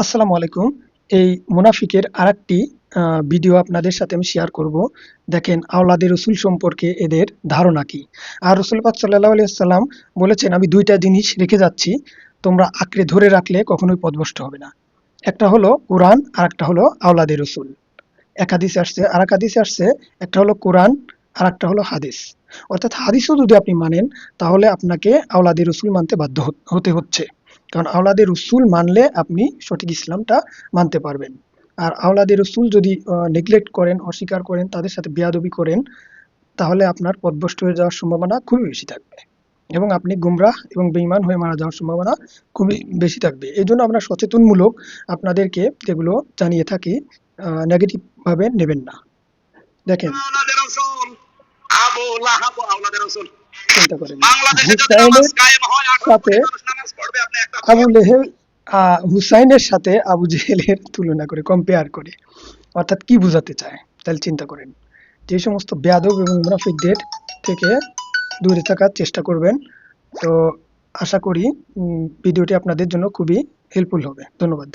আসসালামু আলাইকুম। এই মুনাফিকের আরেকটি ভিডিও আপনাদের সাথে আমি শেয়ার করব। দেখেন আওলাদে রসুল সম্পর্কে এদের ধারণা কি। আর রসুল পাক সাল্লাল্লাহু আলাইহি ওয়াসাল্লাম বলেছেন, আমি দুইটা জিনিস রেখে যাচ্ছি, তোমরা আঁকড়ে ধরে রাখলে কখনোই পথভ্রষ্ট হবে না। একটা হলো কোরআন, আর একটা হলো আওলাদে রসুল। এক হাদিসে আসছে, আর এক হাদিসে আসছে, একটা হলো কোরআন, আর একটা হলো হাদিস। অর্থাৎ হাদিসও যদি আপনি মানেন, তাহলে আপনাকে আওলাদে রসুল মানতে বাধ্য হতে হচ্ছে। কারণ আওলাদে রসুল মানলে আপনি সঠিক ইসলামটা মানতে পারবেন। আর আওলাদে রসুল যদি নেগলেক্ট করেন, অস্বীকার করেন, তাদের সাথে বেয়াদবি করেন, তাহলে আপনার পথভ্রষ্ট হয়ে যাওয়ার সম্ভাবনা খুবই বেশি থাকবে। এবং আপনি গুমরাহ এবং বেঈমান হয়ে মারা যাওয়ার সম্ভাবনা খুবই বেশি থাকবে। এই জন্য আমরা সচেতনমূলক আপনাদেরকে যেগুলো জানিয়ে থাকি, নেগেটিভ ভাবে নেবেন না। দেখেন, আওলাদের রাসূল আবু লাহাব আওলাদের রাসূল। চিন্তা করেন, বাংলাদেশে যদি নামাজ হুসাইনের কায়েম হয় 18 সাথে কোটি মানুষ নামাজ পড়বে, আপনি একটা আবু বিয়ে লেহেল হুসাইনের সাথে আবু জেহেলের তুলনা করে, কম্পেয়ার করে, অর্থাৎ কি বোঝাতে চায়, তাহলে চিন্তা করেন। যে সমস্ত বেয়াদব এবং মুনাফিকদের থেকে দূরে থাকার চেষ্টা করবেন। তো আশা করি ভিডিওটি আপনাদের জন্য খুবই হেল্পফুল হবে। ধন্যবাদ।